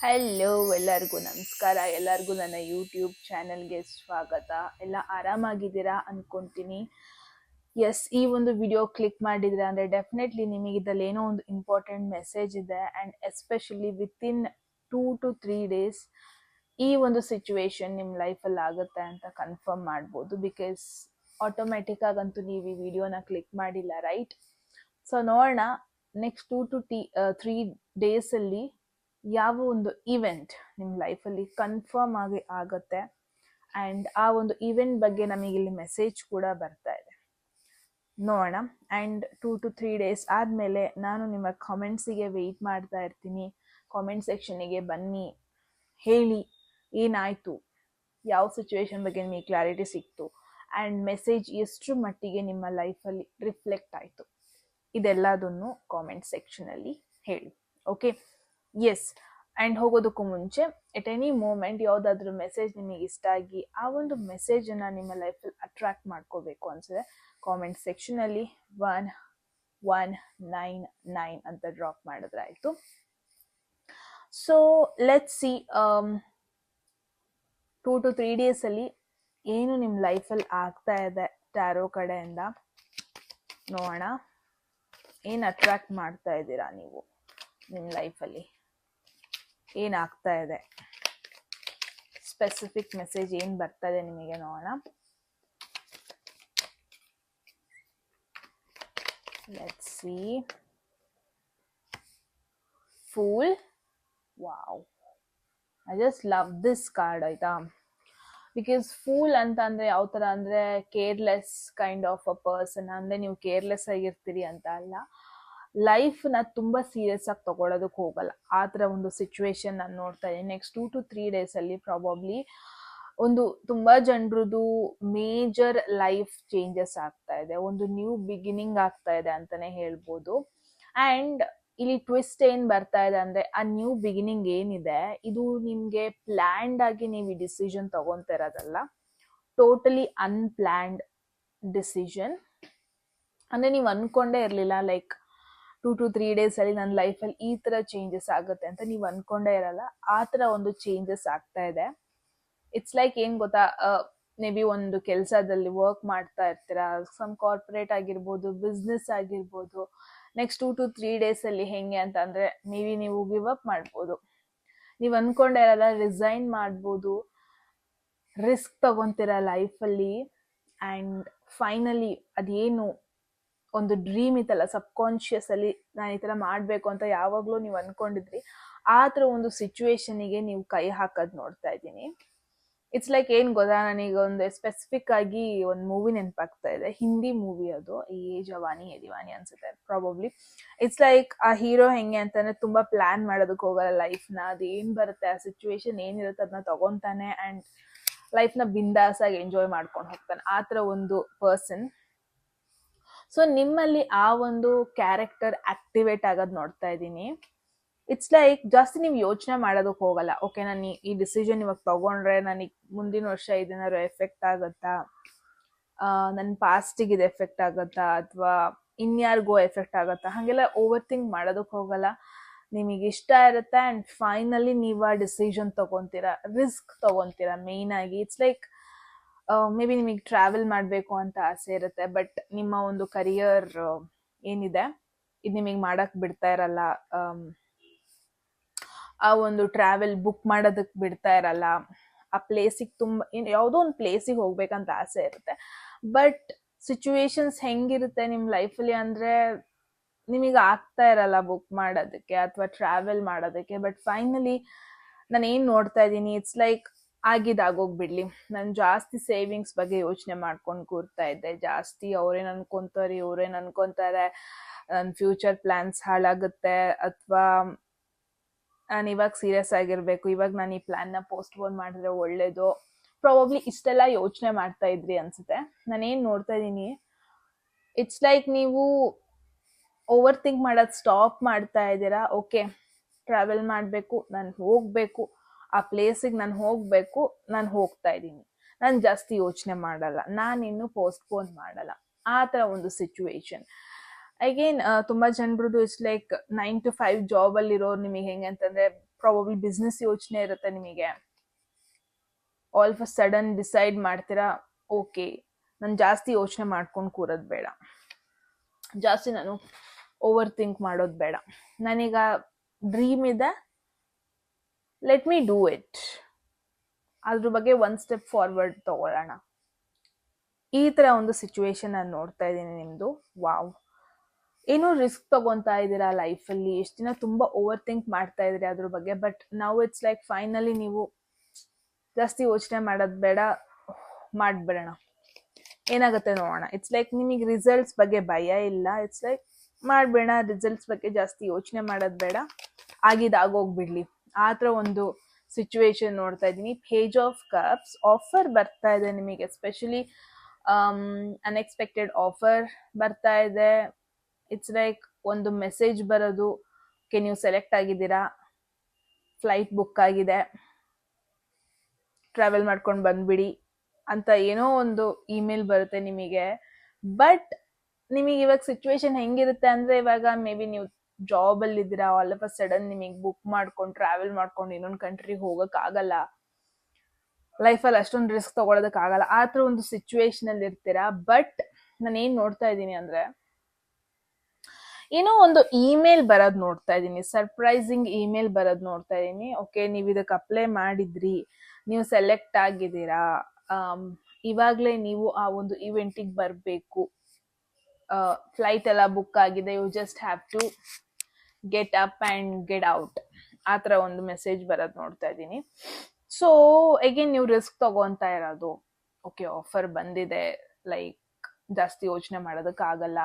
Hello, ಎಲ್ಲರಿಗೂ ನಮಸ್ಕಾರ. ಎಲ್ಲರಿಗೂ ನನ್ನ ಯೂಟ್ಯೂಬ್ ಚಾನೆಲ್ಗೆ ಸ್ವಾಗತ. ಎಲ್ಲ ಆರಾಮಾಗಿದ್ದೀರಾ ಅನ್ಕೊಂತೀನಿ. ಎಸ್, ಈ ಒಂದು ವಿಡಿಯೋ ಕ್ಲಿಕ್ ಮಾಡಿದ್ರೆ ಅಂದರೆ ಡೆಫಿನೆಟ್ಲಿ ನಿಮಗೆ ಇದರಲ್ಲಿ ಏನೋ ಒಂದು ಇಂಪಾರ್ಟೆಂಟ್ ಮೆಸೇಜ್ ಇದೆ. And especially within 2 to 3 days ಈ ಒಂದು ಸಿಚುವೇಶನ್ ನಿಮ್ಮ ಲೈಫಲ್ಲಿ ಆಗುತ್ತೆ ಅಂತ ಕನ್ಫರ್ಮ್ ಮಾಡ್ಬೋದು. ಬಿಕಾಸ್ ಆಟೋಮೆಟಿಕ್ ಆಗಂತೂ ನೀವು ಈ ವಿಡಿಯೋನ ಕ್ಲಿಕ್ ಮಾಡಿಲ್ಲ, ರೈಟ್? ಸೊ ನೋಡೋಣ, ನೆಕ್ಸ್ಟ್ 2 to 3 ಡೇಸಲ್ಲಿ ಯಾವ ಒಂದು ಇವೆಂಟ್ ನಿಮ್ಮ ಲೈಫಲ್ಲಿ ಕನ್ಫರ್ಮ್ ಆಗಿ ಆಗುತ್ತೆ. ಆ್ಯಂಡ್ ಆ ಒಂದು ಇವೆಂಟ್ ಬಗ್ಗೆ ನಮಗೆ ಇಲ್ಲಿ ಮೆಸೇಜ್ ಕೂಡ ಬರ್ತಾ ಇದೆ, ನೋಡೋಣ. ಆ್ಯಂಡ್ 2 to 3 ಡೇಸ್ ಆದಮೇಲೆ ನಾನು ನಿಮ್ಮ ಕಾಮೆಂಟ್ಸಿಗೆ ವೆಯ್ಟ್ ಮಾಡ್ತಾ ಇರ್ತೀನಿ. ಕಾಮೆಂಟ್ ಸೆಕ್ಷನಿಗೆ ಬನ್ನಿ, ಹೇಳಿ ಏನಾಯಿತು, ಯಾವ ಸಿಚುವೇಶನ್ ಬಗ್ಗೆ ನಿಮಗೆ ಕ್ಲಾರಿಟಿ ಸಿಕ್ತು, ಆ್ಯಂಡ್ ಮೆಸೇಜ್ ಎಷ್ಟು ಮಟ್ಟಿಗೆ ನಿಮ್ಮ ಲೈಫಲ್ಲಿ ರಿಫ್ಲೆಕ್ಟ್ ಆಯಿತು, ಇದೆಲ್ಲದನ್ನು ಕಾಮೆಂಟ್ ಸೆಕ್ಷನಲ್ಲಿ ಹೇಳಿ. Okay, S. ಆ್ಯಂಡ್ ಹೋಗೋದಕ್ಕೂ ಮುಂಚೆ ಎಟ್ ಎನಿ ಮೂಮೆಂಟ್ ಯಾವುದಾದ್ರೂ ಮೆಸೇಜ್ ನಿಮಗೆ ಇಷ್ಟ ಆಗಿ ಆ ಒಂದು ಮೆಸೇಜನ್ನು ನಿಮ್ಮ ಲೈಫಲ್ಲಿ ಅಟ್ರಾಕ್ಟ್ ಮಾಡ್ಕೋಬೇಕು ಅನಿಸಿದ್ರೆ ಕಾಮೆಂಟ್ ಸೆಕ್ಷನಲ್ಲಿ 1199 ಅಂತ ಡ್ರಾಪ್ ಮಾಡಿದ್ರೆ ಆಯಿತು. ಸೊ ಲೆಟ್ಸ್ ಸಿ 2 to 3 ಡೇಸಲ್ಲಿ ಏನು ನಿಮ್ಮ ಲೈಫಲ್ಲಿ ಆಗ್ತಾ ಇದೆ ಟ್ಯಾರೋ ಕಡೆಯಿಂದ. ನೋಡೋಣ, ಏನು ಅಟ್ರಾಕ್ಟ್ ಮಾಡ್ತಾ ಇದ್ದೀರಾ ನೀವು ನಿಮ್ಮ ಲೈಫಲ್ಲಿ, ಏನಾಗ್ತಾ ಇದೆ, ಸ್ಪೆಸಿಫಿಕ್ ಮೆಸೇಜ್ ಏನು ಬರ್ತಾ ಇದೆ ನಿಮಗೆ, ನೋಡೋಣ. Let's see. Fool. Wow, I just love this card, ಆಯ್ತಾ? ಬಿಕಾಸ್ ಫೂಲ್ ಅಂತ ಅಂದರೆ ಯಾವ ಥರ ಅಂದರೆ careless kind of a person. ಅಂದರೆ ನೀವು ಕೇರ್ಲೆಸ್ ಆಗಿರ್ತೀರಿ ಅಂತ ಅಲ್ಲ, ಲೈಫ್ನ ತುಂಬ ಸೀರಿಯಸ್ ಆಗಿ ತಗೊಳ್ಳೋದಕ್ಕೆ ಹೋಗಲ್ಲ, ಆ ಥರ ಒಂದು ಸಿಚುವೇಶನ್ ನಾನು ನೋಡ್ತಾ ಇದ್ದೀನಿ. ನೆಕ್ಸ್ಟ್ 2 to 3 ಡೇಸಲ್ಲಿ ಪ್ರಾಬಬ್ಲಿ ಒಂದು ತುಂಬ ಜನರದು ಮೇಜರ್ ಲೈಫ್ ಚೇಂಜಸ್ ಆಗ್ತಾ ಇದೆ, ಒಂದು ನ್ಯೂ ಬಿಗಿನಿಂಗ್ ಆಗ್ತಾ ಇದೆ ಅಂತಲೇ ಹೇಳ್ಬೋದು. ಆ್ಯಂಡ್ ಇಲ್ಲಿ ಟ್ವಿಸ್ಟ್ ಏನು ಬರ್ತಾ ಇದೆ ಅಂದರೆ, ಆ ನ್ಯೂ ಬಿಗಿನಿಂಗ್ ಏನಿದೆ ಇದು ನಿಮಗೆ ಪ್ಲ್ಯಾಂಡ್ ಆಗಿ ನೀವು ಈ ಡಿಸಿಷನ್ ತಗೊತಿರೋದಲ್ಲ, ಟೋಟಲಿ ಅನ್ಪ್ಲ್ಯಾಂಡ್ ಡಿಸಿಷನ್. ಅಂದರೆ ನೀವು ಅಂದ್ಕೊಂಡೇ ಇರಲಿಲ್ಲ, ಲೈಕ್ 2 to 3 ಡೇಸಲ್ಲಿ ನನ್ನ ಲೈಫಲ್ಲಿ ಈ ಥರ ಚೇಂಜಸ್ ಆಗುತ್ತೆ ಅಂತ ನೀವು ಅಂದ್ಕೊಂಡೇ ಇರಲ್ಲ, ಆ ಥರ ಒಂದು ಚೇಂಜಸ್ ಆಗ್ತಾ ಇದೆ. ಇಟ್ಸ್ ಲೈಕ್ ಏನು ಗೊತ್ತಾ, ಮೇ ಬಿ ಒಂದು ಕೆಲಸದಲ್ಲಿ ವರ್ಕ್ ಮಾಡ್ತಾ ಇರ್ತೀರಾ, ಸಮ್ ಕಾರ್ಪೊರೇಟ್ ಆಗಿರ್ಬೋದು, ಬಿಸ್ನೆಸ್ ಆಗಿರ್ಬೋದು. ನೆಕ್ಸ್ಟ್ 2 to 3 ಡೇಸಲ್ಲಿ ಹೆಂಗೆ ಅಂತ ಅಂದರೆ, ಮೇ ಬಿ ನೀವು ಗಿವ್ ಅಪ್ ಮಾಡ್ಬೋದು, ನೀವು ಅಂದ್ಕೊಂಡೇ ಇರಲ್ಲ, ರಿಸೈನ್ ಮಾಡ್ಬೋದು, ರಿಸ್ಕ್ ತಗೊತೀರ ಲೈಫಲ್ಲಿ. ಆ್ಯಂಡ್ ಫೈನಲಿ ಅದೇನು ಒಂದು ಡ್ರೀಮ್ ಇತ್ತಲ್ಲ, ಸಬ್ಕಾನ್ಷಿಯಸ್ ಅಲ್ಲಿ ನಾನು ಈ ಥರ ಮಾಡಬೇಕು ಅಂತ ಯಾವಾಗಲೂ ನೀವು ಅಂದ್ಕೊಂಡಿದ್ರಿ, ಆ ಥರ ಒಂದು ಸಿಚುವೇಶನಿಗೆ ನೀವು ಕೈ ಹಾಕೋದು ನೋಡ್ತಾ ಇದ್ದೀನಿ. ಇಟ್ಸ್ ಲೈಕ್ ಏನು ಗೊತ್ತಾ, ನನಗೆ ಒಂದು ಸ್ಪೆಸಿಫಿಕ್ ಆಗಿ ಒಂದು ಮೂವಿ ನೆನಪಾಗ್ತಾ ಇದೆ, ಹಿಂದಿ ಮೂವಿ ಅದು, ಯೇ ಜವಾನಿ ಯೇ ದಿವಾನಿ ಅನ್ಸುತ್ತೆ ಪ್ರಾಬಬ್ಲಿ. ಇಟ್ಸ್ ಲೈಕ್ ಆ ಹೀರೋ ಹೆಂಗೆ ಅಂತಂದರೆ ತುಂಬ ಪ್ಲ್ಯಾನ್ ಮಾಡೋದಕ್ಕೆ ಹೋಗಲ್ಲ ಲೈಫ್ನ, ಅದು ಏನು ಬರುತ್ತೆ ಆ ಸಿಚುವೇಶನ್ ಏನಿರುತ್ತೆ ಅದನ್ನ ತಗೊತಾನೆ ಆ್ಯಂಡ್ ಲೈಫ್ನ ಬಿಂದಾಸಾಗಿ ಎಂಜಾಯ್ ಮಾಡ್ಕೊಂಡು ಹೋಗ್ತಾನೆ, ಆ ಥರ ಒಂದು ಪರ್ಸನ್. ಸೊ ನಿಮ್ಮಲ್ಲಿ ಆ ಒಂದು ಕ್ಯಾರೆಕ್ಟರ್ ಆಕ್ಟಿವೇಟ್ ಆಗೋದು ನೋಡ್ತಾ ಇದ್ದೀನಿ. ಇಟ್ಸ್ ಲೈಕ್ ಜಾಸ್ತಿ ನೀವು ಯೋಚನೆ ಮಾಡೋದಕ್ಕೆ ಹೋಗಲ್ಲ, ಓಕೆ ನಾನು ಈ ಡಿಸಿಷನ್ ಇವಾಗ ತಗೊಂಡ್ರೆ ನನಗೆ ಮುಂದಿನ ವರ್ಷ ಇದೇನಾದ್ರು ಎಫೆಕ್ಟ್ ಆಗುತ್ತಾ, ನನ್ನ ಪಾಸ್ಟಿಗೆ ಇದು ಎಫೆಕ್ಟ್ ಆಗುತ್ತಾ, ಅಥವಾ ಇನ್ಯಾರಿಗೋ ಎಫೆಕ್ಟ್ ಆಗುತ್ತಾ, ಹಾಗೆಲ್ಲ ಓವರ್ ಥಿಂಕ್ ಮಾಡೋದಕ್ಕೆ ಹೋಗಲ್ಲ. ನಿಮಗೆ ಇಷ್ಟ ಇರುತ್ತೆ ಆ್ಯಂಡ್ ಫೈನಲಿ ನೀವು ಆ ಡಿಸಿಷನ್ ತಗೊತೀರಾ, ರಿಸ್ಕ್ ತಗೊತೀರಾ ಮೇಯ್ನಾಗಿ. ಇಟ್ಸ್ ಲೈಕ್ ಮೇ ಬಿ ನಿಮಗೆ ಟ್ರಾವೆಲ್ ಮಾಡಬೇಕು ಅಂತ ಆಸೆ ಇರುತ್ತೆ, ಬಟ್ ನಿಮ್ಮ ಒಂದು ಕರಿಯರ್ ಏನಿದೆ ಇದು ನಿಮಗೆ ಮಾಡೋಕ್ಕೆ ಬಿಡ್ತಾ ಇರಲ್ಲ, ಆ ಒಂದು ಟ್ರಾವೆಲ್ ಬುಕ್ ಮಾಡೋದಕ್ಕೆ ಬಿಡ್ತಾ ಇರಲ್ಲ, ಆ ಪ್ಲೇಸಿಗೆ ತುಂಬ ಯಾವುದೋ ಒಂದು ಪ್ಲೇಸಿಗೆ ಹೋಗ್ಬೇಕಂತ ಆಸೆ ಇರುತ್ತೆ. ಬಟ್ ಸಿಚುವೇಶನ್ಸ್ ಹೆಂಗಿರುತ್ತೆ ನಿಮ್ಮ ಲೈಫಲ್ಲಿ ಅಂದರೆ ನಿಮಗೆ ಆಗ್ತಾ ಇರಲ್ಲ ಬುಕ್ ಮಾಡೋದಕ್ಕೆ ಅಥವಾ ಟ್ರಾವೆಲ್ ಮಾಡೋದಕ್ಕೆ. ಬಟ್ ಫೈನಲಿ ನಾನು ಏನು ನೋಡ್ತಾ ಇದ್ದೀನಿ, ಇಟ್ಸ್ ಲೈಕ್ ಆಗಿದ್ದಾಗೋಗ್ಬಿಡ್ಲಿ, ನಾನು ಜಾಸ್ತಿ ಸೇವಿಂಗ್ಸ್ ಬಗ್ಗೆ ಯೋಚನೆ ಮಾಡ್ಕೊಂಡು ಕೂರ್ತಾ ಇದ್ದೆ, ಜಾಸ್ತಿ ಅವ್ರೇನು ಅನ್ಕೊಂತಾರೆ ಇವ್ರೇನು ಅನ್ಕೊಂತಾರೆ, ನನ್ನ ಫ್ಯೂಚರ್ ಪ್ಲ್ಯಾನ್ಸ್ ಹಾಳಾಗುತ್ತೆ, ಅಥವಾ ನಾನು ಇವಾಗ ಸೀರಿಯಸ್ ಆಗಿರಬೇಕು, ಇವಾಗ ನಾನು ಈ ಪ್ಲ್ಯಾನ್ನ ಪೋಸ್ಟ್ಪೋನ್ ಮಾಡಿದ್ರೆ ಒಳ್ಳೇದು, ಪ್ರಾಬಬ್ಲಿ ಇಷ್ಟೆಲ್ಲ ಯೋಚನೆ ಮಾಡ್ತಾ ಇದ್ರಿ ಅನ್ಸುತ್ತೆ. ನಾನೇನು ನೋಡ್ತಾ ಇದ್ದೀನಿ, ಇಟ್ಸ್ ಲೈಕ್ ನೀವು ಓವರ್ ಥಿಂಕ್ ಮಾಡೋದು ಸ್ಟಾಪ್ ಮಾಡ್ತಾ ಇದ್ದೀರಾ. ಓಕೆ, ಟ್ರಾವೆಲ್ ಮಾಡಬೇಕು, ನಾನು ಹೋಗಬೇಕು, ಆ ಪ್ಲೇಸಿಗೆ ನಾನು ಹೋಗಬೇಕು, ನಾನು ಹೋಗ್ತಾ ಇದ್ದೀನಿ, ನಾನು ಜಾಸ್ತಿ ಯೋಚನೆ ಮಾಡಲ್ಲ, ನಾನಿನ್ನು ಪೋಸ್ಟ್ಪೋನ್ ಮಾಡಲ್ಲ, ಆ ಥರ ಒಂದು ಸಿಚುವೇಶನ್. ಅಗೇನ್ ತುಂಬ ಜನರದ್ದು ಇಟ್ಸ್ ಲೈಕ್ 9 to 5 ಜಾಬಲ್ಲಿರೋರು ನಿಮಗೆ ಹೆಂಗೆ ಅಂತಂದರೆ ಪ್ರಾಬಬ್ಲಿ ಬಿಸ್ನೆಸ್ ಯೋಚನೆ ಇರುತ್ತೆ ನಿಮಗೆ. All of a sudden decide ಮಾಡ್ತೀರಾ, ಓಕೆ ನಾನು ಜಾಸ್ತಿ ಯೋಚನೆ ಮಾಡ್ಕೊಂಡು ಕೂರೋದು ಬೇಡ, ಜಾಸ್ತಿ ನಾನು ಓವರ್ ಥಿಂಕ್ ಮಾಡೋದು ಬೇಡ, ನಾನೀಗ ಡ್ರೀಮ್ ಇದೆ, ಲೆಟ್ ಮೀ ಡೂ ಇಟ್, ಅದ್ರ ಬಗ್ಗೆ ಒಂದು ಸ್ಟೆಪ್ ಫಾರ್ವರ್ಡ್ ತಗೊಳ್ಳೋಣ. ಈ ಥರ ಒಂದು ಸಿಚುವೇಶನ್ ನಾನು ನೋಡ್ತಾ ಇದ್ದೀನಿ ನಿಮ್ಮದು. ವಾವ್, ಏನೋ ರಿಸ್ಕ್ ತಗೊತಾ ಇದ್ದೀರಾ ಲೈಫಲ್ಲಿ, ಎಷ್ಟು ದಿನ ತುಂಬ ಓವರ್ ಥಿಂಕ್ ಮಾಡ್ತಾ ಇದ್ದೀರಿ ಅದ್ರ ಬಗ್ಗೆ, ಬಟ್ ನಾವು ಇಟ್ಸ್ ಲೈಕ್ ಫೈನಲಿ ನೀವು ಜಾಸ್ತಿ ಯೋಚನೆ ಮಾಡೋದು ಬೇಡ, ಮಾಡಿಬಿಡೋಣ, ಏನಾಗುತ್ತೆ ನೋಡೋಣ. ಇಟ್ಸ್ ಲೈಕ್ ನಿಮಗೆ ರಿಸಲ್ಟ್ಸ್ ಬಗ್ಗೆ ಭಯ ಇಲ್ಲ, ಇಟ್ಸ್ ಲೈಕ್ ಮಾಡಬೇಡ, ರಿಸಲ್ಟ್ಸ್ ಬಗ್ಗೆ ಜಾಸ್ತಿ ಯೋಚನೆ ಮಾಡೋದು ಬೇಡ, ಆಗೋಗ್ಬಿಡ್ಲಿ, ಆ ಥರ ಒಂದು ಸಿಚುವೇಶನ್ ನೋಡ್ತಾ ಇದ್ದೀನಿ. ಪೇಜ್ ಆಫ್ ಕಪ್ಸ್ ಆಫರ್ ಬರ್ತಾ ಇದೆ ನಿಮಗೆ, ಎಸ್ಪೆಷಲಿ ಅನ್ಎಕ್ಸ್ಪೆಕ್ಟೆಡ್ ಆಫರ್ ಬರ್ತಾ ಇದೆ. ಇಟ್ಸ್ ಲೈಕ್ ಒಂದು ಮೆಸೇಜ್ ಬರೋದು, ಕೆ ನೀವು ಸೆಲೆಕ್ಟ್ ಆಗಿದ್ದೀರಾ, ಫ್ಲೈಟ್ ಬುಕ್ ಆಗಿದೆ, ಟ್ರಾವೆಲ್ ಮಾಡ್ಕೊಂಡು ಬಂದ್ಬಿಡಿ ಅಂತ ಏನೋ ಒಂದು ಇಮೇಲ್ ಬರುತ್ತೆ ನಿಮಗೆ. ಬಟ್ ನಿಮಗೆ ಇವಾಗ ಸಿಚುವೇಶನ್ ಹೆಂಗಿರುತ್ತೆ ಅಂದ್ರೆ, ಇವಾಗ ಮೇ ಬಿ ನೀವು ಜಾಬಲ್ಲಿ ಇದ್ದೀರಾ, ಆಲ್ ಆಫ್ ಅ ಸಡನ್ ನಿಮಗೆ ಬುಕ್ ಮಾಡ್ಕೊಂಡು ಟ್ರಾವೆಲ್ ಮಾಡ್ಕೊಂಡು ಇನ್ನೊಂದು ಕಂಟ್ರಿಗೆ ಹೋಗೋಕ್ಕಾಗಲ್ಲ, ಲೈಫಲ್ಲಿ ಅಷ್ಟೊಂದು ರಿಸ್ಕ್ ತಗೊಳೋದಕ್ಕಾಗಲ್ಲ, ಆ ಥರ ಒಂದು ಸಿಚುವೇಶನ್ ಅಲ್ಲಿ ಇರ್ತೀರಾ. ಬಟ್ ನಾನು ಏನು ನೋಡ್ತಾ ಇದ್ದೀನಿ ಅಂದ್ರೆ, ಏನೋ ಒಂದು ಇಮೇಲ್ ಬರೋದು ನೋಡ್ತಾ ಇದ್ದೀನಿ, ಸರ್ಪ್ರೈಸಿಂಗ್ ಇಮೇಲ್ ಬರೋದು ನೋಡ್ತಾ ಇದ್ದೀನಿ. ಓಕೆ, ನೀವು ಇದಕ್ಕೆ ಅಪ್ಲೈ ಮಾಡಿದ್ರಿ, ನೀವು ಸೆಲೆಕ್ಟ್ ಆಗಿದ್ದೀರಾ, ಇವಾಗಲೇ ನೀವು ಆ ಒಂದು ಇವೆಂಟಿಗೆ ಬರಬೇಕು, ಫ್ಲೈಟ್ ಎಲ್ಲ ಬುಕ್ ಆಗಿದೆ, you just have to get up and get out, ಆ ಥರ ಒಂದು ಮೆಸೇಜ್ ಬರೋದು ನೋಡ್ತಾ ಇದ್ದೀನಿ. ಸೊ ಅಗೇನ್ ನೀವು ರಿಸ್ಕ್ ತಗೊತಾ ಇರೋದು, ಓಕೆ ಆಫರ್ ಬಂದಿದೆ, ಲೈಕ್ ಜಾಸ್ತಿ ಯೋಚನೆ ಮಾಡೋದಕ್ಕಾಗಲ್ಲ,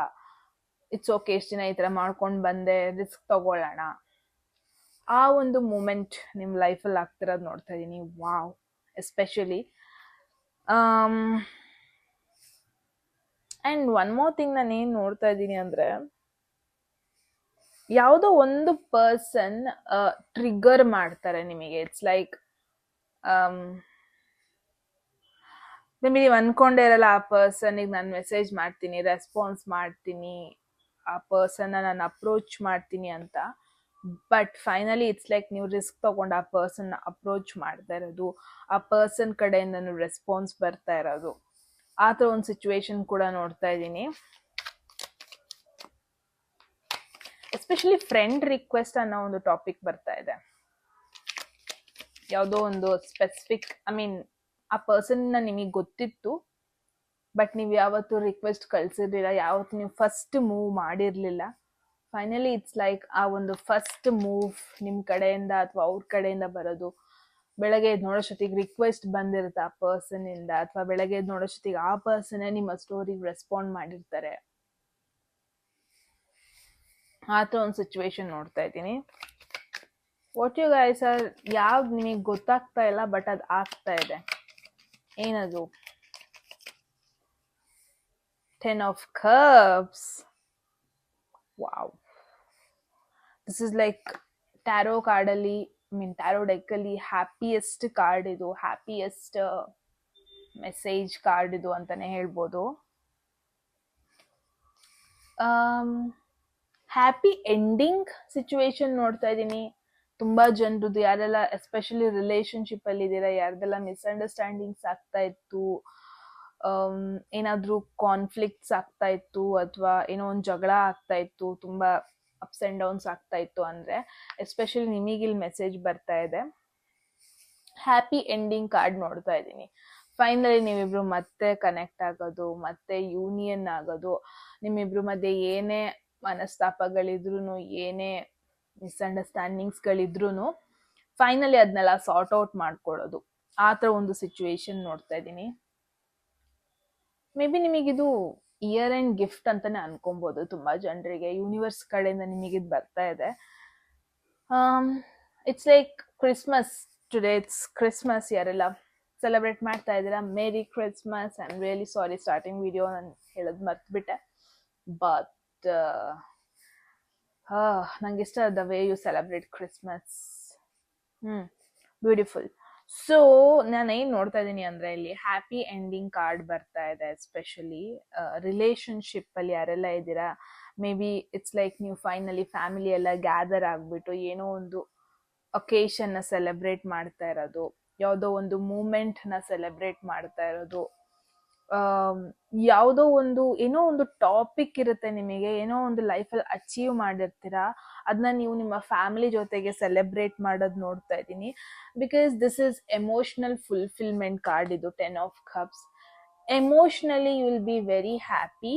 ಇಟ್ಸ್ ಓಕೆ, ಎಷ್ಟು ದಿನ ಈ ಥರ ಮಾಡ್ಕೊಂಡು ಬಂದೆ, ರಿಸ್ಕ್ ತಗೊಳ್ಳೋಣ, ಆ ಒಂದು ಮೂಮೆಂಟ್ ನಿಮ್ಮ ಲೈಫಲ್ಲಿ ಆಗ್ತಿರೋದು ನೋಡ್ತಾ ಇದ್ದೀನಿ. Wow, especially and one more thing ನಾನು ಏನು ನೋಡ್ತಾ ಇದ್ದೀನಿ ಅಂದರೆ, ಯಾವುದೋ ಒಂದು ಪರ್ಸನ್ ಟ್ರಿಗರ್ ಮಾಡ್ತಾರೆ ನಿಮಗೆ. ಇಟ್ಸ್ ಲೈಕ್ ನಿಮಗೆ ನೀವು ಅನ್ಕೊಂಡೇ ಇರಲ್ಲ, ಆ ಪರ್ಸನಿಗೆ ನಾನು ಮೆಸೇಜ್ ಮಾಡ್ತೀನಿ, ರೆಸ್ಪಾನ್ಸ್ ಮಾಡ್ತೀನಿ, ಆ ಪರ್ಸನ್ನ ನಾನು ಅಪ್ರೋಚ್ ಮಾಡ್ತೀನಿ ಅಂತ. ಬಟ್ ಫೈನಲಿ ಇಟ್ಸ್ ಲೈಕ್ ನೀವು ರಿಸ್ಕ್ ತಗೊಂಡು ಆ ಪರ್ಸನ್ನ ಅಪ್ರೋಚ್ ಮಾಡ್ತಾ ಇರೋದು, ಆ ಪರ್ಸನ್ ಕಡೆಯಿಂದ ರೆಸ್ಪಾನ್ಸ್ ಬರ್ತಾ ಇರೋದು, ಆ ಥರ ಒಂದು ಸಿಚುವೇಶನ್ ಕೂಡ ನೋಡ್ತಾ ಇದ್ದೀನಿ. ಎಸ್ಪೆಷಲಿ ಫ್ರೆಂಡ್ ರಿಕ್ವೆಸ್ಟ್ ಅನ್ನೋ ಒಂದು ಟಾಪಿಕ್ ಬರ್ತಾ ಇದೆ. ಯಾವುದೋ ಒಂದು ಸ್ಪೆಸಿಫಿಕ್, ಆ ಪರ್ಸನ್ನ ನಿಮಗೆ ಗೊತ್ತಿತ್ತು, ಬಟ್ ನೀವು ಯಾವತ್ತೂ ರಿಕ್ವೆಸ್ಟ್ ಕಳ್ಸಿರ್ಲಿಲ್ಲ, ಯಾವತ್ತು ನೀವು ಫಸ್ಟ್ ಮೂವ್ ಮಾಡಿರಲಿಲ್ಲ. ಫೈನಲಿ ಇಟ್ಸ್ ಲೈಕ್ ಆ ಒಂದು ಫಸ್ಟ್ ಮೂವ್ ನಿಮ್ಮ ಕಡೆಯಿಂದ ಅಥವಾ ಅವ್ರ ಕಡೆಯಿಂದ ಬರೋದು. ಬೆಳಗ್ಗೆ ಎದ್ದು ನೋಡೋಷ್ಟೊತ್ತಿಗೆ ರಿಕ್ವೆಸ್ಟ್ ಬಂದಿರುತ್ತೆ ಆ ಪರ್ಸನಿಂದ, ಅಥವಾ ಬೆಳಗ್ಗೆ ಎದ್ದು ನೋಡೋಷ್ಟೊತ್ತಿಗೆ ಆ ಪರ್ಸನ್ನೇ ನಿಮ್ಮ ಸ್ಟೋರಿಗೆ ರೆಸ್ಪಾಂಡ್ ಮಾಡಿರ್ತಾರೆ. ಆ ಥರ ಒಂದು ಸಿಚುವೇಶನ್ ನೋಡ್ತಾ ಇದ್ದೀನಿ. ವಾಟ್ ಯು ಗೈಸ್ ಆರ್, ಯಾವ್ದು ನಿಮಗೆ ಗೊತ್ತಾಗ್ತಾ ಇಲ್ಲ ಬಟ್ ಅದು ಆಗ್ತಾ ಇದೆ, ಏನದು? 10 of Cups. Wow. This is like tarot card ಅಲ್ಲಿ, tarot deck ಅಲ್ಲಿ ಹ್ಯಾಪಿಯೆಸ್ಟ್ ಕಾರ್ಡ್ ಇದು, ಹ್ಯಾಪಿಯೆಸ್ಟ್ ಮೆಸೇಜ್ ಕಾರ್ಡ್ ಇದು ಅಂತಾನೆ ಹೇಳ್ಬೋದು. ಹ್ಯಾಪಿ ಎಂಡಿಂಗ್ ಸಿಚುವೇಶನ್ ನೋಡ್ತಾ ಇದ್ದೀನಿ ತುಂಬಾ ಜನರದ್ದು. ಯಾರೆಲ್ಲ ಎಸ್ಪೆಷಲಿ ರಿಲೇಶನ್ಶಿಪ್ ಅಲ್ಲಿ ಇದ್ದೀರಾ, ಯಾರ್ದೆಲ್ಲ ಮಿಸ್ಅಂಡರ್ಸ್ಟ್ಯಾಂಡಿಂಗ್ಸ್ ಆಗ್ತಾ ಇತ್ತು, ಏನಾದ್ರೂ ಕಾನ್ಫ್ಲಿಕ್ಟ್ಸ್ ಆಗ್ತಾ ಇತ್ತು, ಅಥವಾ ಏನೋ ಒಂದು ಜಗಳ ಆಗ್ತಾ ಇತ್ತು, ತುಂಬಾ ಅಪ್ಸ್ ಅಂಡ್ ಡೌನ್ಸ್ ಆಗ್ತಾ ಇತ್ತು ಅಂದ್ರೆ, ಎಸ್ಪೆಷಲಿ ನಿಮಗಿಲ್ಲಿ ಮೆಸೇಜ್ ಬರ್ತಾ ಇದೆ, ಹ್ಯಾಪಿ ಎಂಡಿಂಗ್ ಕಾರ್ಡ್ ನೋಡ್ತಾ ಇದ್ದೀನಿ. ಫೈನಲಿ ನೀವಿಬ್ರು ಮತ್ತೆ ಕನೆಕ್ಟ್ ಆಗೋದು, ಮತ್ತೆ ಯೂನಿಯನ್ ಆಗೋದು, ನಿಮ್ಮಿಬ್ರು ಮಧ್ಯೆ ಏನೇ ಮನಸ್ತಾಪಗಳಿದ್ರು, ಏನೇ ಮಿಸ್ಅಂಡರ್ಸ್ಟ್ಯಾಂಡಿಂಗ್ಸ್ಗಳಿದ್ರು ಫೈನಲಿ ಅದನ್ನೆಲ್ಲ ಸಾರ್ಟ್ ಔಟ್ ಮಾಡ್ಕೊಳ್ಳೋದು, ಆ ಥರ ಒಂದು ಸಿಚುವೇಶನ್ ನೋಡ್ತಾ ಇದ್ದೀನಿ. ಮೇ ಬಿ ನಿಮಗಿದು ಇಯರ್ ಎಂಡ್ ಗಿಫ್ಟ್ ಅಂತಾನೆ ಅನ್ಕೊಬೋದು ತುಂಬಾ ಜನರಿಗೆ. ಯೂನಿವರ್ಸ್ ಕಡೆಯಿಂದ ನಿಮಗಿದು ಬರ್ತಾ ಇದೆ. It's like Christmas today, it's Christmas. ಯಾರೆಲ್ಲ ಸೆಲೆಬ್ರೇಟ್ ಮಾಡ್ತಾ ಇದ್ದೀರಾ, merry Christmas. I am really sorry, starting video ನಾನು ಹೇಳೋದು ಮರ್ತ್ಬಿಟ್ಟೆ, ಬಟ್ ನಂಗೆ ಇಷ್ಟ the way you celebrate Christmas. Beautiful. So ನಾನು ಏನು ನೋಡ್ತಾ ಇದ್ದೀನಿ ಅಂದರೆ, ಇಲ್ಲಿ ಹ್ಯಾಪಿ ಎಂಡಿಂಗ್ ಕಾರ್ಡ್ ಬರ್ತಾ ಇದೆ. ಎಸ್ಪೆಷಲಿ ರಿಲೇಶನ್ಶಿಪ್ ಅಲ್ಲಿ ಯಾರೆಲ್ಲ ಇದ್ದೀರಾ, ಮೇ ಬಿ ಇಟ್ಸ್ ಲೈಕ್ ನೀವು ಫೈನಲಿ ಫ್ಯಾಮಿಲಿ ಎಲ್ಲ ಗ್ಯಾದರ್ ಆಗಿಬಿಟ್ಟು ಏನೋ ಒಂದು ಒಕೇಶನ್ನ ಸೆಲೆಬ್ರೇಟ್ ಮಾಡ್ತಾ ಇರೋದು, ಯಾವುದೋ ಒಂದು ಮೂಮೆಂಟ್ನ ಸೆಲೆಬ್ರೇಟ್ ಮಾಡ್ತಾ ಇರೋದು, ಯಾವುದೋ ಒಂದು ಏನೋ ಒಂದು ಟಾಪಿಕ್ ಇರುತ್ತೆ ನಿಮಗೆ, ಏನೋ ಒಂದು ಲೈಫಲ್ಲಿ ಅಚೀವ್ ಮಾಡಿರ್ತೀರಾ, ಅದನ್ನ ನೀವು ನಿಮ್ಮ ಫ್ಯಾಮಿಲಿ ಜೊತೆಗೆ ಸೆಲೆಬ್ರೇಟ್ ಮಾಡೋದು ನೋಡ್ತಾ ಇದ್ದೀನಿ. Because this is emotional fulfilment card ಇದು 10 of cups. Emotionally you will be very happy.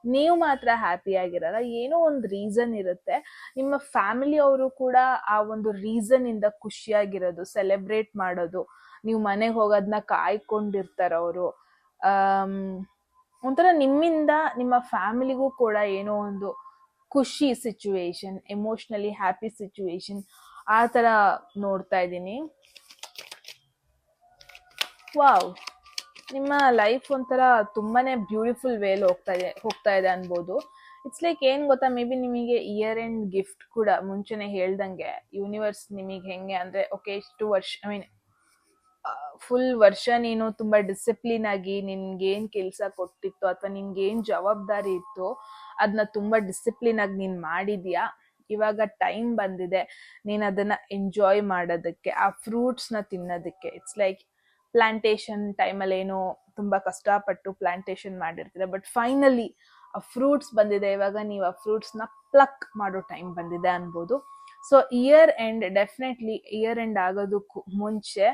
ನೀವು ಮಾತ್ರ ಹ್ಯಾಪಿ ಆಗಿರಲ್ಲ, ಏನೋ ಒಂದು ರೀಸನ್ ಇರುತ್ತೆ, ನಿಮ್ಮ ಫ್ಯಾಮಿಲಿ ಅವರು ಕೂಡ ಆ ಒಂದು ರೀಸನ್ ಇಂದ ಖುಷಿಯಾಗಿರೋದು, ಸೆಲೆಬ್ರೇಟ್ ಮಾಡೋದು, ನೀವು ಮನೆಗೆ ಹೋಗೋದನ್ನ ಕಾಯ್ಕೊಂಡಿರ್ತಾರ ಅವರು. ಒಂಥರ ನಿಮ್ಮಿಂದ ನಿಮ್ಮ ಫ್ಯಾಮಿಲಿಗೂ ಕೂಡ ಏನೋ ಒಂದು ಖುಷಿ ಸಿಚುವೇಶನ್, ಎಮೋಷ್ನಲಿ ಹ್ಯಾಪಿ ಸಿಚುವೇಶನ್ ಆ ಥರ ನೋಡ್ತಾ ಇದ್ದೀನಿ. ವಾವ್, ನಿಮ್ಮ ಲೈಫ್ ಒಂಥರ ತುಂಬಾನೇ ಬ್ಯೂಟಿಫುಲ್ ವೇಲ್ ಹೋಗ್ತಾ ಇದೆ ಅನ್ಬೋದು. ಇಟ್ಸ್ ಲೈಕ್ ಏನ್ ಗೊತ್ತಾ, ಮೇ ಬಿ ನಿಮಗೆ ಇಯರ್ ಎಂಡ್ ಗಿಫ್ಟ್ ಕೂಡ ಮುಂಚೆನೆ ಹೇಳ್ದಂಗೆ ಯೂನಿವರ್ಸ್ ನಿಮಗೆ ಹೆಂಗೆ ಅಂದ್ರೆ, ಓಕೆ ಇಷ್ಟು ವರ್ಷ ಐ ಮೀನ್ ಫುಲ್ ವರ್ಷ ನೀನು ತುಂಬಾ ಡಿಸಿಪ್ಲಿನ್ ಆಗಿ ನಿನ್ಗೇನ್ ಕೆಲ್ಸ ಕೊಟ್ಟಿತ್ತು ಅಥವಾ ನಿನ್ಗೇನ್ ಜವಾಬ್ದಾರಿ ಇತ್ತು ಅದನ್ನ ತುಂಬಾ ಡಿಸಿಪ್ಲಿನ್ ಆಗಿ ನೀನ್ ಮಾಡಿದ್ಯಾ. ಇವಾಗ ಟೈಮ್ ಬಂದಿದೆ ನೀನ್ ಅದನ್ನ ಎಂಜಾಯ್ ಮಾಡೋದಕ್ಕೆ, ಆ ಫ್ರೂಟ್ಸ್ ನ ತಿನ್ನೋದಕ್ಕೆ. ಇಟ್ಸ್ ಲೈಕ್ ಪ್ಲಾಂಟೇಶನ್ ಟೈಮಲ್ಲಿ ಏನೋ ತುಂಬಾ ಕಷ್ಟಪಟ್ಟು ಪ್ಲಾಂಟೇಶನ್ ಮಾಡಿರ್ತೀರ, ಬಟ್ ಫೈನಲಿ ಆ ಫ್ರೂಟ್ಸ್ ಬಂದಿದೆ, ಇವಾಗ ನೀವು ಆ ಫ್ರೂಟ್ಸ್ ನ ಪ್ಲಕ್ ಮಾಡೋ ಟೈಮ್ ಬಂದಿದೆ ಅನ್ಬೋದು. So year end, definitely year end ಆಗೋದಕ್ಕೂ ಮುಂಚೆ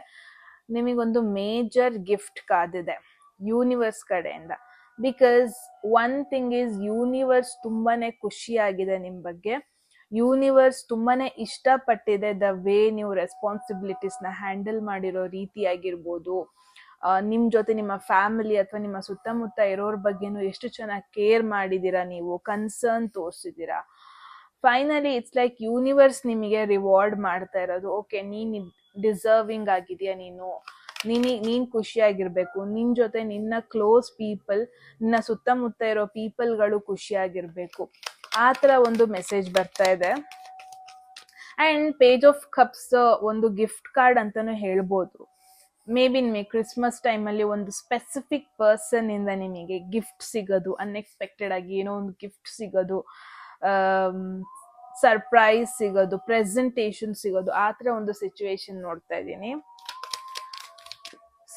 ನಿಮಗೊಂದು ಮೇಜರ್ ಗಿಫ್ಟ್ ಕಾದಿದೆ ಯೂನಿವರ್ಸ್ ಕಡೆಯಿಂದ. Because one thing is, universe ತುಂಬಾನೇ ಖುಷಿಯಾಗಿದೆ ನಿಮ್ ಬಗ್ಗೆ, ಯೂನಿವರ್ಸ್ ತುಂಬಾನೇ ಇಷ್ಟಪಟ್ಟಿದೆ ದ ವೇ ನೀವು ರೆಸ್ಪಾನ್ಸಿಬಿಲಿಟೀಸ್ನ ಹ್ಯಾಂಡಲ್ ಮಾಡಿರೋ ರೀತಿ ಆಗಿರ್ಬೋದು, ನಿಮ್ ಜೊತೆ ನಿಮ್ಮ ಫ್ಯಾಮಿಲಿ ಅಥವಾ ನಿಮ್ಮ ಸುತ್ತಮುತ್ತ ಇರೋರ ಬಗ್ಗೆನೂ ಎಷ್ಟು ಚೆನ್ನಾಗಿ ಕೇರ್ ಮಾಡಿದೀರಾ, ನೀವು ಕನ್ಸರ್ನ್ ತೋರಿಸಿದೀರಾ. ಫೈನಲಿ ಇಟ್ಸ್ ಲೈಕ್ ಯೂನಿವರ್ಸ್ ನಿಮಗೆ ರಿವಾರ್ಡ್ ಮಾಡ್ತಾ ಇರೋದು, ಓಕೆ ನೀನ್ ಡಿಸರ್ವಿಂಗ್ ಆಗಿದೆಯಾ, ನೀನ್ ಖುಷಿಯಾಗಿರ್ಬೇಕು, ನಿನ್ ಜೊತೆ ನಿನ್ನ ಕ್ಲೋಸ್ ಪೀಪಲ್, ನಿನ್ನ ಸುತ್ತಮುತ್ತ ಇರೋ ಪೀಪಲ್ಗಳು ಖುಷಿಯಾಗಿರ್ಬೇಕು, ಆ ಥರ ಒಂದು ಮೆಸೇಜ್ ಬರ್ತಾ ಇದೆ. ಅಂಡ್ ಪೇಜ್ ಆಫ್ ಕಪ್ಸ್ ಒಂದು ಗಿಫ್ಟ್ ಕಾರ್ಡ್ ಅಂತಾನು ಹೇಳ್ಬೋದು. ಮೇ ಬಿ ನಿಮಗೆ ಕ್ರಿಸ್ಮಸ್ ಟೈಮಲ್ಲಿ ಒಂದು ಸ್ಪೆಸಿಫಿಕ್ ಪರ್ಸನ್ ಇಂದ ನಿಮಗೆ ಗಿಫ್ಟ್ ಸಿಗೋದು, ಅನ್ಎಕ್ಸ್ಪೆಕ್ಟೆಡ್ ಆಗಿ ಏನೋ ಒಂದು ಗಿಫ್ಟ್ ಸಿಗೋದು, ಸರ್ಪ್ರೈಸ್ ಸಿಗೋದು, ಪ್ರೆಸೆಂಟೇಷನ್ ಸಿಗೋದು, ಆ ಥರ ಒಂದು ಸಿಚುವೇಶನ್ ನೋಡ್ತಾ ಇದ್ದೀನಿ.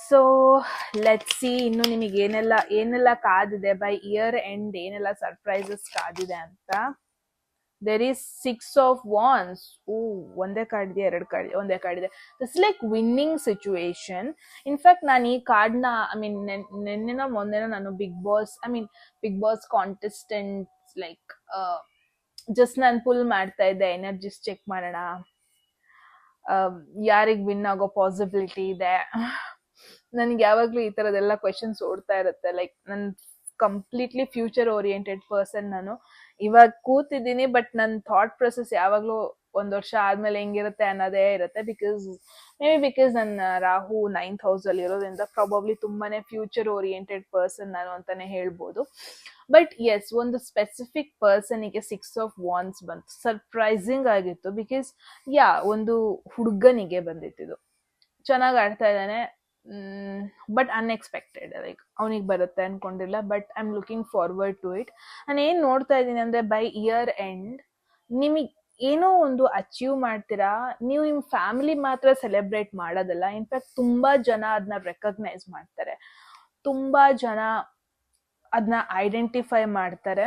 ಸೊ ಲೆಟ್ಸ್ ಸಿ ಇನ್ನು ನಿಮಗೆ ಏನೆಲ್ಲ ಕಾದಿದೆ ಬೈ ಇಯರ್ ಎಂಡ್, ಏನೆಲ್ಲ ಸರ್ಪ್ರೈಸಸ್ ಕಾದಿದೆ ಅಂತ. There is 6 of wands. ಒಂದೇ ಕಾರ್ಡ್ ಇದೆ, 2 ಕಾರ್ಡ್ ಇದೆ, ಒಂದೇ ಕಾರ್ಡ್ ಇದೆ. It's like winning situation. In fact ನಾನು ಈ ಕಾರ್ಡ್ನ ನಿನ್ನೆನೋ ಮೊನ್ನೆನೋ ನಾನು Big Boss contestants like just ನಾನು ಪುಲ್ ಮಾಡ್ತಾ ಇದ್ದೆ, ಎನರ್ಜಿಸ್ ಚೆಕ್ ಮಾಡೋಣ, ಯಾರಿಗೆ ವಿನ್ ಆಗೋ ಪಾಸಿಬಿಲಿಟಿ ಇದೆ. ನನ್ಗೆ ಯಾವಾಗ್ಲೂ ಈ ತರದೆಲ್ಲ ಕ್ವೆಶನ್ಸ್ ಓಡ್ತಾ ಇರುತ್ತೆ. ಲೈಕ್ ನನ್ ಕಂಪ್ಲೀಟ್ಲಿ ಫ್ಯೂಚರ್ ಓರಿಯೆಂಟೆಡ್ ಪರ್ಸನ್ ನಾನು. ಇವಾಗ ಕೂತಿದ್ದೀನಿ, ಬಟ್ ನನ್ನ ಥಾಟ್ ಪ್ರೊಸೆಸ್ ಯಾವಾಗ್ಲೂ 1 ವರ್ಷ ಆದ್ಮೇಲೆ ಹೆಂಗಿರುತ್ತೆ ಅನ್ನೋದೇ ಇರುತ್ತೆ. ಬಿಕಾಸ್ ನನ್ನ ರಾಹು 9th house ಅಲ್ಲಿ ಇರೋದ್ರಿಂದ ಪ್ರಾಬಬ್ಲಿ ತುಂಬಾನೇ ಫ್ಯೂಚರ್ ಓರಿಯೆಂಟೆಡ್ ಪರ್ಸನ್ ನಾನು ಅಂತಾನೆ ಹೇಳ್ಬೋದು. ಬಟ್ ಎಸ್, ಒಂದು ಸ್ಪೆಸಿಫಿಕ್ ಪರ್ಸನಿಗೆ 6 ಆಫ್ ವಾನ್ಸ್ ಬಂತು. ಸರ್ಪ್ರೈಸಿಂಗ್ ಆಗಿತ್ತು. ಬಿಕಾಸ್ ಒಂದು ಹುಡುಗನಿಗೆ ಬಂದಿತ್ತು. ಚೆನ್ನಾಗಿ ಆಡ್ತಾ ಇದ್ದಾನೆ, ಬಟ್ ಅನ್ಎಕ್ಸ್ಪೆಕ್ಟೆಡ್. ಲೈಕ್ ಅವನಿಗೆ ಬರುತ್ತೆ ಅನ್ಕೊಂಡಿಲ್ಲ, but I am looking forward to it. ನಾನು ಏನ್ ನೋಡ್ತಾ ಇದ್ದೀನಿ ಅಂದ್ರೆ, ಬೈ ಇಯರ್ ಎಂಡ್ ನಿಮಗೆ ಏನೋ ಒಂದು ಅಚೀವ್ ಮಾಡ್ತೀರಾ. ನೀವು ನಿಮ್ಮ ಫ್ಯಾಮಿಲಿ ಮಾತ್ರ ಸೆಲೆಬ್ರೇಟ್ ಮಾಡೋದಲ್ಲ, ಇನ್ಫ್ಯಾಕ್ಟ್ ತುಂಬಾ ಜನ ಅದನ್ನ ರೆಕಗ್ನೈಸ್ ಮಾಡ್ತಾರೆ, ತುಂಬಾ ಜನ ಅದನ್ನ ಐಡೆಂಟಿಫೈ ಮಾಡ್ತಾರೆ,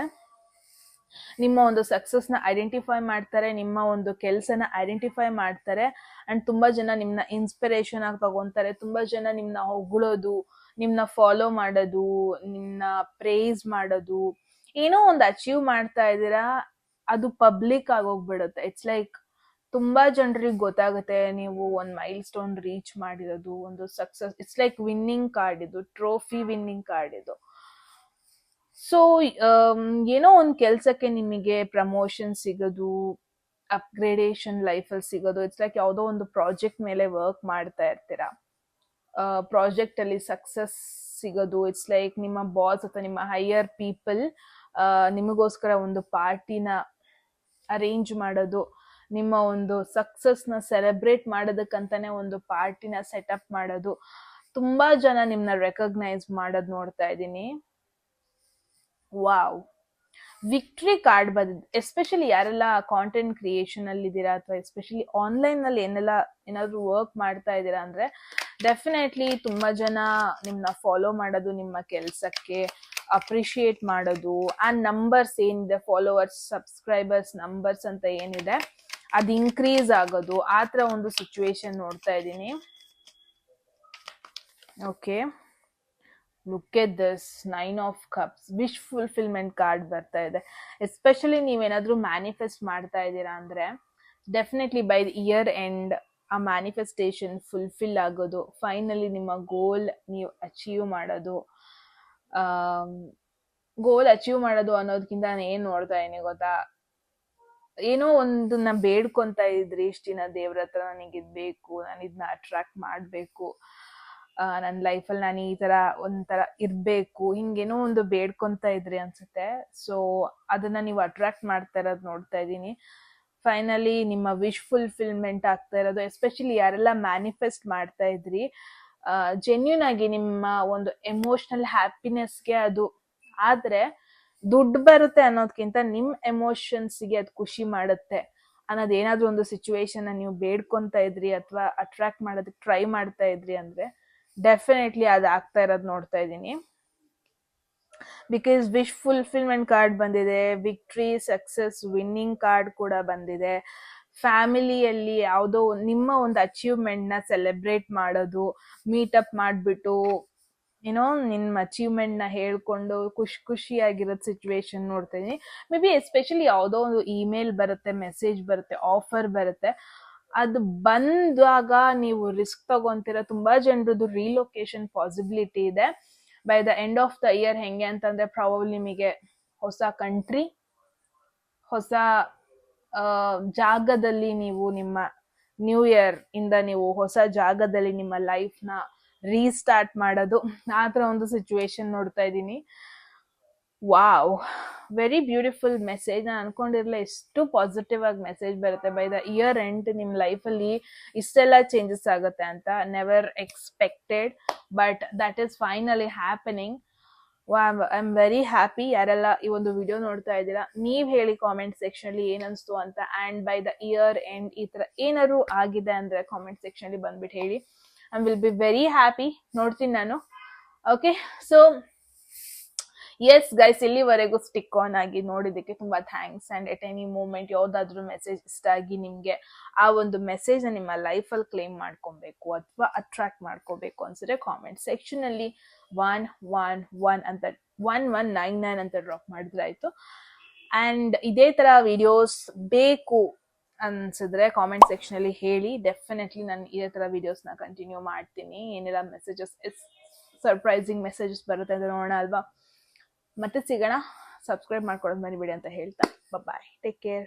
ನಿಮ್ಮ ಒಂದು ಸಕ್ಸಸ್ನ ಐಡೆಂಟಿಫೈ ಮಾಡ್ತಾರೆ, ನಿಮ್ಮ ಒಂದು ಕೆಲಸನ ಐಡೆಂಟಿಫೈ ಮಾಡ್ತಾರೆ. ಅಂಡ್ ತುಂಬಾ ಜನ ನಿಮ್ನ ಇನ್ಸ್ಪಿರೇಷನ್ ಆಗಿ ತಗೊಂತಾರೆ. ತುಂಬಾ ಜನ ನಿಮ್ನ ಹೊಗಳೋದು, ನಿಮ್ನ ಫಾಲೋ ಮಾಡೋದು, ನಿಮ್ನ ಪ್ರೇಸ್ ಮಾಡೋದು, ಏನೋ ಒಂದು ಅಚೀವ್ ಮಾಡ್ತಾ ಇದ್ದೀರಾ, ಅದು ಪಬ್ಲಿಕ್ ಆಗೋಗ್ಬಿಡುತ್ತೆ. ಇಟ್ಸ್ ಲೈಕ್ ತುಂಬಾ ಜನರಿಗೆ ಗೊತ್ತಾಗುತ್ತೆ ನೀವು ಒಂದು ಮೈಲ್ ಸ್ಟೋನ್ ರೀಚ್ ಮಾಡಿರೋದು, ಒಂದು success. It's like winning card ಇದು, ಟ್ರೋಫಿ ವಿನ್ನಿಂಗ್ ಕಾರ್ಡ್ ಇದು. ಸೊ ಏನೋ ಒಂದು ಕೆಲ್ಸಕ್ಕೆ ನಿಮಗೆ ಪ್ರಮೋಷನ್ ಸಿಗೋದು, ಅಪ್ಗ್ರೇಡೇಷನ್ ಲೈಫಲ್ಲಿ ಸಿಗೋದು. ಇಟ್ಸ್ ಲೈಕ್ ಯಾವುದೋ ಒಂದು ಪ್ರಾಜೆಕ್ಟ್ ಮೇಲೆ ವರ್ಕ್ ಮಾಡ್ತಾ ಇರ್ತೀರಾ, ಪ್ರಾಜೆಕ್ಟ್ ಅಲ್ಲಿ ಸಕ್ಸಸ್ ಸಿಗೋದು. ಇಟ್ಸ್ ಲೈಕ್ ನಿಮ್ಮ ಬಾಸ್ ಅಥವಾ ನಿಮ್ಮ ಹೈಯರ್ ಪೀಪಲ್ ನಿಮಗೋಸ್ಕರ ಒಂದು ಪಾರ್ಟಿನ ಅರೇಂಜ್ ಮಾಡೋದು, ನಿಮ್ಮ ಒಂದು ಸಕ್ಸಸ್ನ ಸೆಲೆಬ್ರೇಟ್ ಮಾಡೋದಕ್ಕಂತಾನೆ ಒಂದು ಪಾರ್ಟಿನ ಸೆಟಪ್ ಮಾಡೋದು. ತುಂಬಾ ಜನ ನಿಮ್ನ ರೆಕಗ್ನೈಸ್ ಮಾಡೋದು ನೋಡ್ತಾ ಇದ್ದೀನಿ. ವಾವ್, ವಿಕ್ಟ್ರಿ ಕಾರ್ಡ್ ಬಂದಿದೆ. ಎಸ್ಪೆಷಲಿ ಯಾರೆಲ್ಲ ಕಾಂಟೆಂಟ್ ಕ್ರಿಯೇಷನ್ ಅಲ್ಲಿ ಇದ್ದೀರಾ ಅಥವಾ ಎಸ್ಪೆಷಲಿ ಆನ್ಲೈನ್ ನಲ್ಲಿ ಏನಾದ್ರು ವರ್ಕ್ ಮಾಡ್ತಾ ಇದ್ದೀರಾ ಅಂದ್ರೆ ಡೆಫಿನೆಟ್ಲಿ ತುಂಬಾ ಜನ ನಿಮ್ನ ಫಾಲೋ ಮಾಡೋದು, ನಿಮ್ಮ ಕೆಲ್ಸಕ್ಕೆ ಅಪ್ರಿಶಿಯೇಟ್ ಮಾಡೋದು, ಆ ನಂಬರ್ಸ್ ಏನಿದೆ, ಫಾಲೋವರ್ಸ್, ಸಬ್ಸ್ಕ್ರೈಬರ್ಸ್ ನಂಬರ್ಸ್ ಅಂತ ಏನಿದೆ ಅದು ಇನ್ಕ್ರೀಸ್ ಆಗೋದು, ಆ ತರ ಒಂದು ಸಿಚುವೇಶನ್ ನೋಡ್ತಾ ಇದ್ದೀನಿ. Okay, look at this 9 of cups, wish fulfilment card ಬರ್ತಾ ಇದೆ. ಎಸ್ಪೆಷಲಿ ನೀವೇನಾದ್ರೂ ಮ್ಯಾನಿಫೆಸ್ಟ್ ಮಾಡ್ತಾ ಇದ್ದೀರಾ ಅಂದ್ರೆ ಡೆಫಿನೆಟ್ಲಿ ಬೈ ಇಯರ್ ಎಂಡ್ ಆ ಮ್ಯಾನಿಫೆಸ್ಟೇಷನ್ ಫುಲ್ಫಿಲ್ ಆಗೋದು, ಫೈನಲಿ ನಿಮ್ಮ ಗೋಲ್ ನೀವು ಅಚೀವ್ ಮಾಡೋದು. ಗೋಲ್ ಅಚೀವ್ ಮಾಡೋದು ಅನ್ನೋದಕ್ಕಿಂತ ನಾನು ಏನ್ ನೋಡ್ತಾ ಇದೀನಿ ಗೊತ್ತಾ, ಏನೋ ಒಂದನ್ನ ಬೇಡ್ಕೊಂತ ಇದ್ರಿ ಇಷ್ಟ ದಿನ ದೇವ್ರ ಹತ್ರ, ನನಗೆ ಇದ್ ಬೇಕು, ನಾನು ಇದನ್ನ ಅಟ್ರಾಕ್ಟ್ ಮಾಡ್ಬೇಕು, ನನ್ನ ಲೈಫಲ್ಲಿ ನಾನು ಈ ತರ ಒಂಥರ ಇರ್ಬೇಕು, ಹಿಂಗೇನೋ ಒಂದು ಬೇಡ್ಕೊಂತ ಇದ್ರಿ ಅನ್ಸುತ್ತೆ. ಸೊ ಅದನ್ನ ನೀವು ಅಟ್ರಾಕ್ಟ್ ಮಾಡ್ತಾ ಇರೋದು ನೋಡ್ತಾ ಇದ್ದೀನಿ. ಫೈನಲಿ ನಿಮ್ಮ ವಿಶ್ ಫುಲ್ಫಿಲ್ಮೆಂಟ್ ಆಗ್ತಾ ಇರೋದು. ಎಸ್ಪೆಷಲಿ ಯಾರೆಲ್ಲ ಮ್ಯಾನಿಫೆಸ್ಟ್ ಮಾಡ್ತಾ ಇದ್ರಿ, ಜೆನ್ಯೂನ್ ಆಗಿ ನಿಮ್ಮ ಒಂದು ಎಮೋಷನಲ್ ಹ್ಯಾಪಿನೆಸ್ಗೆ ಅದು ಆದ್ರೆ ದುಡ್ಡು ಬರುತ್ತೆ ಅನ್ನೋದ್ಕಿಂತ ನಿಮ್ ಎಮೋಷನ್ಸ್ಗೆ ಅದು ಖುಷಿ ಮಾಡುತ್ತೆ ಅನ್ನೋದು ಏನಾದ್ರೂ ಒಂದು ಸಿಚುವೇಶನ್ ನೀವು ಬೇಡ್ಕೊಂತ ಇದ್ರಿ ಅಥವಾ ಅಟ್ರಾಕ್ಟ್ ಮಾಡೋದಕ್ಕೆ ಟ್ರೈ ಮಾಡ್ತಾ ಇದ್ರಿ ಅಂದ್ರೆ ಡೆಫಿನೆಟ್ಲಿ ಅದು ಆಗ್ತಾ ಇರೋದು ನೋಡ್ತಾ ಇದ್ದೀನಿ. ಬಿಕಾಸ್ ವಿಶ್ ಫುಲ್ಫಿಲ್ಮೆಂಟ್ ಕಾರ್ಡ್ ಬಂದಿದೆ, ವಿಕ್ಟ್ರಿ, ಸಕ್ಸಸ್, ವಿನ್ನಿಂಗ್ ಕಾರ್ಡ್ ಕೂಡ ಬಂದಿದೆ. ಫ್ಯಾಮಿಲಿಯಲ್ಲಿ ಯಾವುದೋ ನಿಮ್ಮ ಒಂದು ಅಚೀವ್ಮೆಂಟ್ ನ ಸೆಲೆಬ್ರೇಟ್ ಮಾಡೋದು, ಮೀಟಪ್ ಮಾಡ್ಬಿಟ್ಟು ಏನೋ ನಿಮ್ಮ ಅಚೀವ್ಮೆಂಟ್ ನ ಹೇಳ್ಕೊಂಡು ಖುಷಿಯಾಗಿರೋದ್ ಸಿಚುವೇಶನ್ ನೋಡ್ತಾ ಇದೀನಿ. ಮೇ ಬಿ ಎಸ್ಪೆಷಲಿ ಯಾವುದೋ ಒಂದು ಇಮೇಲ್ ಬರುತ್ತೆ, ಮೆಸೇಜ್ ಬರುತ್ತೆ, ಆಫರ್ ಬರುತ್ತೆ. ಅದು ಬಂದಾಗ ನೀವು ರಿಸ್ಕ್ ತಗೊಂತೀರ. ತುಂಬಾ ಜನರದ್ದು ರಿಲೊಕೇಶನ್ ಪಾಸಿಬಿಲಿಟಿ ಇದೆ. By the end of the year ಹೆಂಗೆ ಅಂತಂದ್ರೆ ಪ್ರಾಬಬ್ಲಿ ನಿಮಗೆ ಹೊಸ ಕಂಟ್ರಿ, ಹೊಸ ಜಾಗದಲ್ಲಿ ನೀವು ನಿಮ್ಮ ನ್ಯೂ ಇಯರ್ ಇಂದ ನೀವು ಹೊಸ ಜಾಗದಲ್ಲಿ ನಿಮ್ಮ ಲೈಫ್ ನ ರೀಸ್ಟಾರ್ಟ್ ಮಾಡೋದು, ಆ ತರ ಒಂದು ಸಿಚುವೇಶನ್ ನೋಡ್ತಾ ಇದ್ದೀನಿ. Wow, very beautiful message. ನಾನು ಅನ್ಕೊಂಡಿರ್ಲಿಲ್ಲ ಎಷ್ಟು ಪಾಸಿಟಿವ್ ಆಗಿ ಮೆಸೇಜ್ ಬರುತ್ತೆ. ಬೈ ದ ಇಯರ್ ಎಂಡ್ ನಿಮ್ ಲೈಫ್ ಅಲ್ಲಿ ಇಷ್ಟೆಲ್ಲ ಚೇಂಜಸ್ ಆಗುತ್ತೆ ಅಂತ never expected, but that is finally happening. I am very happy. ಯಾರೆಲ್ಲ ಈ ಒಂದು ವಿಡಿಯೋ ನೋಡ್ತಾ ಇದ್ದೀರಾ, ನೀವ್ ಹೇಳಿ ಕಾಮೆಂಟ್ ಸೆಕ್ಷನ್ ಅಲ್ಲಿ ಏನನ್ಸ್ತು ಅಂತ. And by the year end ಈ ತರ ಏನಾದ್ರು ಆಗಿದೆ ಅಂದ್ರೆ ಕಾಮೆಂಟ್ ಸೆಕ್ಷನ್ ಅಲ್ಲಿ ಬಂದ್ಬಿಟ್ಟು ಹೇಳಿ. I will be very happy. ನೋಡ್ತೀನಿ ನಾನು. ಓಕೆ, ಸೊ ಎಸ್ ಗೈಸ್, ಇಲ್ಲಿವರೆಗೂ ಸ್ಟಿಕ್ ಆನ್ ಆಗಿ ನೋಡಿದಕ್ಕೆ ತುಂಬಾ thanks. And at any moment ಯಾವ್ದಾದ್ರು ಮೆಸೇಜ್ ಇಷ್ಟ ಆಗಿ ನಿಮ್ಗೆ ಆ ಒಂದು ಮೆಸೇಜ್ ನಿಮ್ಮ ಲೈಫ್ ಅಲ್ಲಿ ಕ್ಲೇಮ್ ಮಾಡ್ಕೊಬೇಕು ಅಥವಾ ಅಟ್ರಾಕ್ಟ್ ಮಾಡ್ಕೋಬೇಕು ಅನ್ಸಿದ್ರೆ ಕಾಮೆಂಟ್ ಸೆಕ್ಷನ್ ಅಲ್ಲಿ 111 ಅಂತ 1199 ಅಂತ ಡ್ರಾಪ್ ಮಾಡಿದ್ರೆ ಆಯ್ತು. ಅಂಡ್ ಇದೇ ತರ ವಿಡಿಯೋಸ್ ಬೇಕು ಅನ್ಸಿದ್ರೆ ಕಾಮೆಂಟ್ ಸೆಕ್ಷನ್ ಅಲ್ಲಿ ಹೇಳಿ. ಡೆಫಿನೆಟ್ಲಿ ನಾನು ಇದೇ ತರ ವಿಡಿಯೋಸ್ ನ ಕಂಟಿನ್ಯೂ ಮಾಡ್ತೀನಿ. ಏನೆಲ್ಲ ಮೆಸೇಜಸ್, ಸರ್ಪ್ರೈಸಿಂಗ್ ಮೆಸೇಜಸ್ ಬರುತ್ತೆ ಅಂತ ನೋಡೋಣ ಅಲ್ವಾ. ಮತ್ತೆ ಸಿಗೋಣ. ಸಬ್ಸ್ಕ್ರೈಬ್ ಮಾಡ್ಕೊಳ್ಳೋದು ಮರಿಬೇಡಿ ಅಂತ ಹೇಳ್ತಾ ಬಾಯ್, ಟೇಕ್ ಕೇರ್.